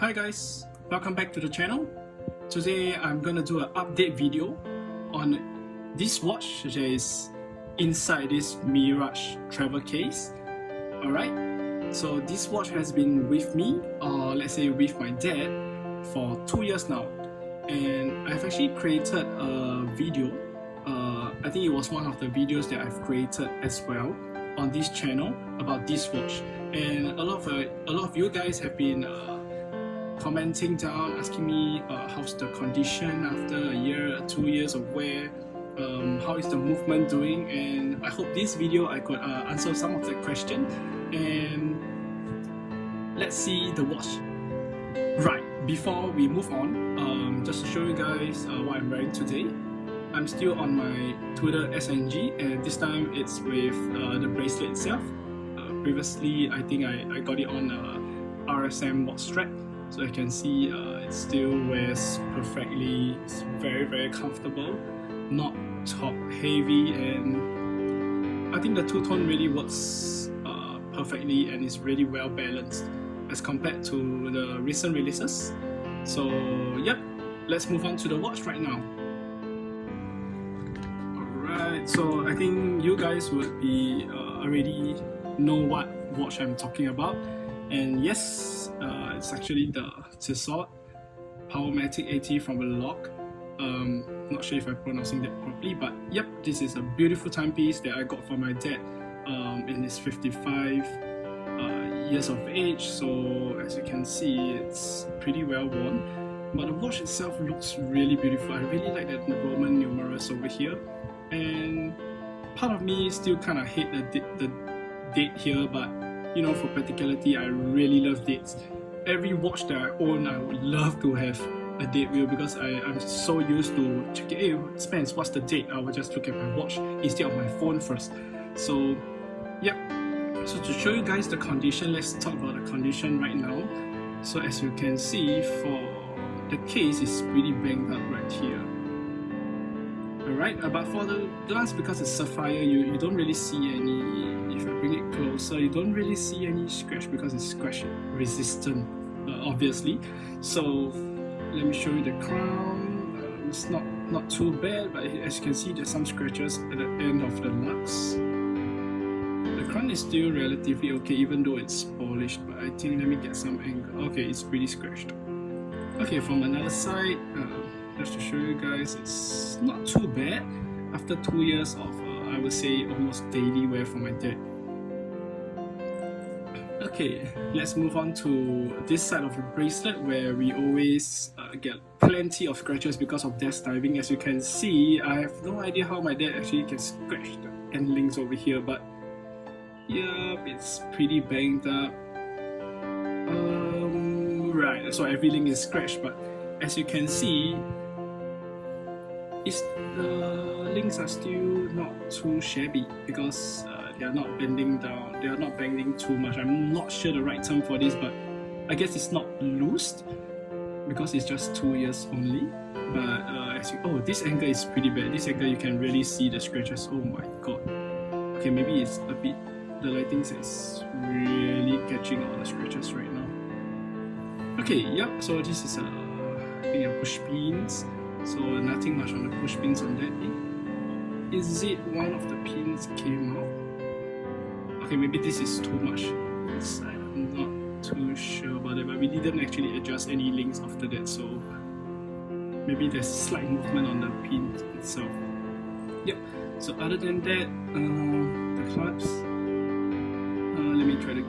Hi guys, welcome back to the channel. Today I'm gonna do an update video on this watch that is inside this Mirage travel case. Alright, so this watch has been with me, or let's say with my dad, for 2 years now. And I've actually created a video, I think it was one of the videos that I've created as well on this channel about this watch. And a lot of you guys have been commenting down, asking me how's the condition after a year, 2 years of wear, how is the movement doing, and I hope this video I could answer some of that question. And let's see the watch. Right, before we move on, just to show you guys what I'm wearing today. I'm still on my Twitter SNG, and this time it's with the bracelet itself. Previously, I think I got it on RSM watch strap. So you can see it still wears perfectly. It's very comfortable, not top heavy, and I think the two-tone really works perfectly and is really well balanced as compared to the recent releases. So yep, let's move on to the watch right now. Alright, so I think you guys would be already know what watch I'm talking about, and yes, it's actually the Tissot Powermatic AT from LeLocle. Not sure if I'm pronouncing that properly, but yep, this is a beautiful timepiece that I got for my dad in his 55 years of age. So as you can see, it's pretty well worn, but the watch itself looks really beautiful. I really like that Roman numerals over here, and part of me still kind of hate the date here, but you know, for practicality, I really love dates. Every watch that I own, I would love to have a date wheel, because I'm so used to checking, hey Spence, what's the date? I will just look at my watch instead of my phone first. So yep, so to show you guys the condition, let's talk about the condition right now. So as you can see, for the case is pretty banged up right here. Alright, but for the glass, because it's sapphire, you don't really see any. If I bring it closer, you don't really see any scratch because it's scratch resistant, obviously. So let me show you the crown. It's not too bad, but as you can see, there's some scratches at the end of the lux. The crown is still relatively okay, even though it's polished. But I think, let me get some angle. Okay, it's pretty scratched. Okay, from another side, just to show you guys, it's not too bad after 2 years of I would say almost daily wear for my dad. Okay, let's move on to this side of the bracelet, where we always get plenty of scratches because of desk diving. As you can see, I have no idea how my dad actually can scratch the end links over here, but yeah, it's pretty banged up. Right, so every link is scratched, but as you can see, the links are still not too shabby, because they are not bending down, they are not bending too much. I'm not sure the right term for this, but I guess it's not loosed because it's just 2 years only. But as you, oh, this angle is pretty bad. This angle you can really see the scratches. Oh my god. Okay, maybe it's a bit, the lighting is really catching all the scratches right now. Okay, yep, so this is I think a push pins. So nothing much on the push pins on that. Is it one of the pins came out? Okay, maybe this is too much inside. I'm not too sure about it, but we didn't actually adjust any links after that, so maybe there's slight movement on the pin itself. Yep, so other than that, the clasps, let me try to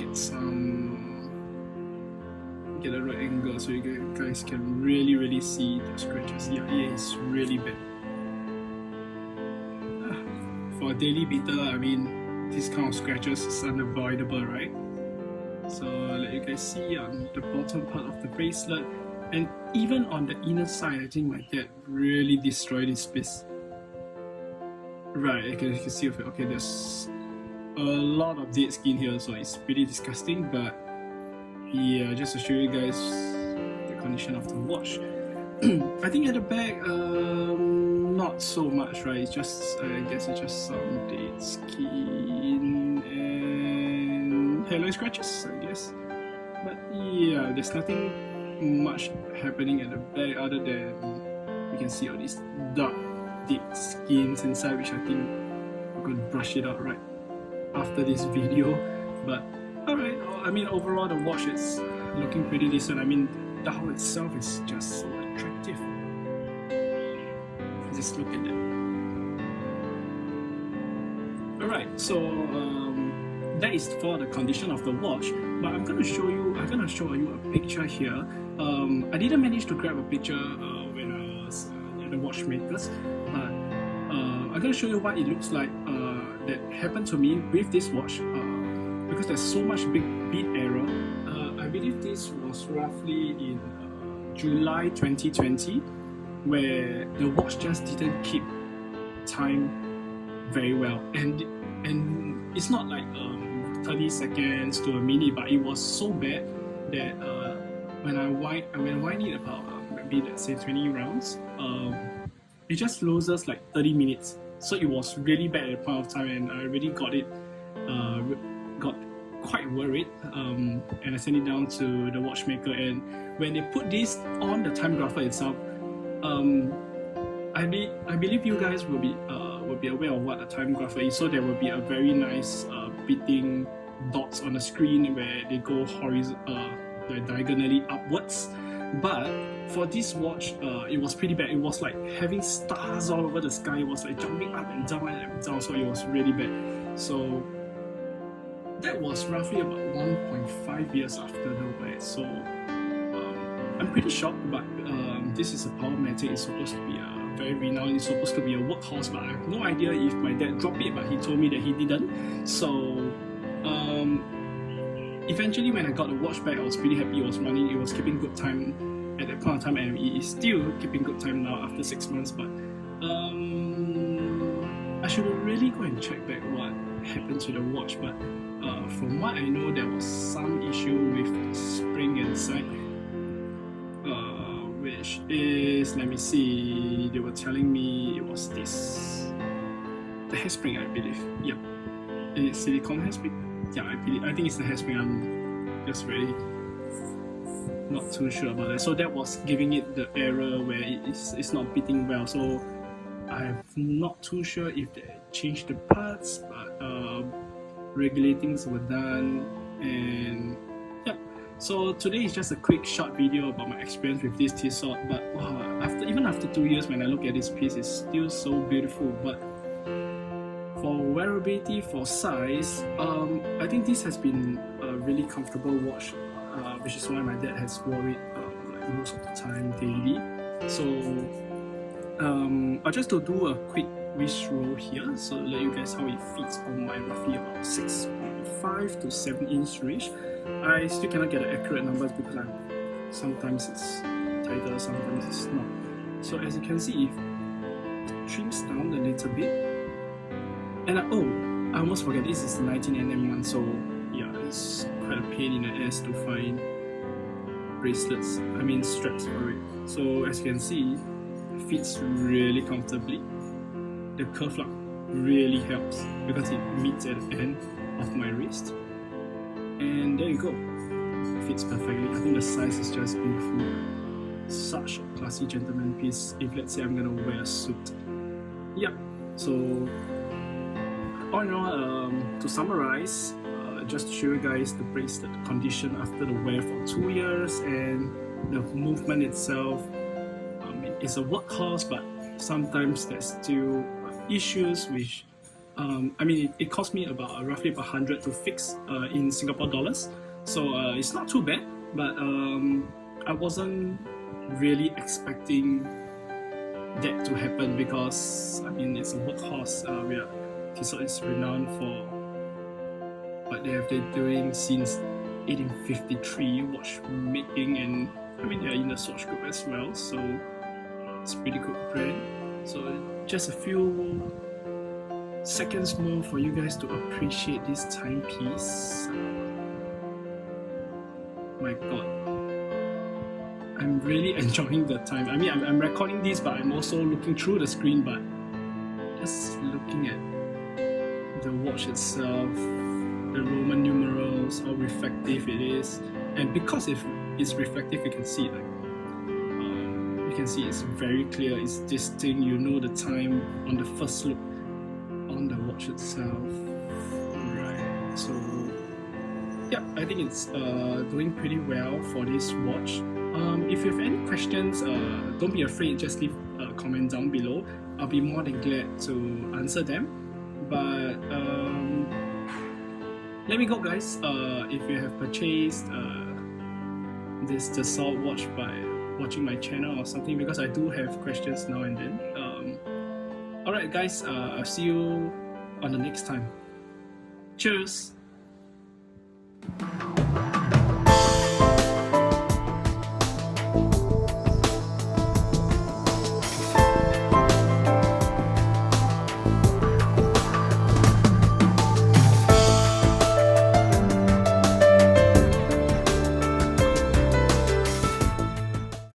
get a right angle so you guys can really see the scratches. Yeah, it's really bad. For a daily beater, I mean, this kind of scratches is unavoidable, right? So let you guys see on the bottom part of the bracelet, and even on the inner side, I think my dad really destroyed this piece. Right, you can see, okay, there's a lot of dead skin here, so it's pretty disgusting, but yeah, just to show you guys the condition of the watch. I think at the back, not so much, right? It's just, I guess it's just some dead skin and hairline scratches, I guess. But yeah, there's nothing much happening at the back other than you can see all these dark deep skins inside, which I think we're going to brush it out right after this video. But alright, I mean overall the watch is looking pretty decent. I mean the dial itself is just so attractive. Just look at that. Alright, so that is for the condition of the watch, but I'm gonna show you a picture here. I didn't manage to grab a picture when I was at the watchmakers, but I'm gonna show you what it looks like that happened to me with this watch, because there's so much big beat error. I believe this was roughly in July 2020, where the watch just didn't keep time very well, and it's not like 30 seconds to a minute, but it was so bad that when I wind it about maybe let's say 20 rounds, it just loses like 30 minutes. So it was really bad at the point of time, and I really got quite worried, and I sent it down to the watchmaker. And when they put this on the time grapher itself, I believe you guys will be aware of what a time grapher is. So there will be a very nice beating dots on the screen where they go diagonally upwards. But for this watch, it was pretty bad. It was like having stars all over the sky. It was like jumping up and down and down. So it was really bad. So that was roughly about 1.5 years after the wear. So I'm pretty shocked. But this is a Powermatic. It's supposed to be very renowned. It's supposed to be a workhorse, but I have no idea if my dad dropped it, but he told me that he didn't. So eventually when I got the watch back, I was pretty happy. It was running, it was keeping good time at that point of time, and it is still keeping good time now after 6 months. But I should really go and check back what happened to the watch. But from what I know, there was some issue with the spring inside, which is, let me see, they were telling me it was the hairspring, I believe. Yep, it's silicone hairspring. Yeah, I think it's the hairspring. I'm just really not too sure about that. So that was giving it the error where it's not beating well. So I'm not too sure if they changed the parts, but regulatings were done, and yep. So today is just a quick short video about my experience with this Tissot. But wow, even after 2 years, when I look at this piece, it's still so beautiful. But for wearability, for size, I think this has been a really comfortable watch, which is why my dad has wore it like most of the time daily. So I'll just do a quick wrist roll here, so to let you guys how it fits on my roughly about 6.5 to 7 inch wrist. I still cannot get the accurate numbers because sometimes it's tighter, sometimes it's not. So as you can see, it trims down a little bit. And I almost forget, this is the 19mm one, so yeah, it's quite a pain in the ass to find straps for it. So as you can see, it fits really comfortably. The curve lock really helps because it meets at the end of my wrist. And there you go, it fits perfectly. I think the size is just beautiful. Such a classy gentleman piece if let's say I'm gonna wear a suit. Yeah, so all in all, to summarize, just to show you guys the bracelet condition after the wear for 2 years, and the movement itself, it's a workhorse, but sometimes there's still issues which it cost me about roughly about 100 to fix in Singapore dollars, so it's not too bad. But I wasn't really expecting that to happen because it's a workhorse. Tissot is renowned for what they have been doing since 1853 watchmaking, and they're in the Swatch group as well, so it's a pretty good brand. So just a few seconds more for you guys to appreciate this timepiece. My god, I'm really enjoying the time. I'm recording this, but I'm also looking through the screen, but just looking at the watch itself, the Roman numerals, how reflective it is, and because it it's reflective. You can see it. You can see it's very clear. It's distinct. You know the time on the first look on the watch itself. Right. So yeah, I think it's doing pretty well for this watch. If you have any questions, don't be afraid. Just leave a comment down below. I'll be more than glad to answer them. But let me go, guys. If you have purchased this Tissot watch by watching my channel or something, because I do have questions now and then. Alright guys, I'll see you on the next time. Cheers!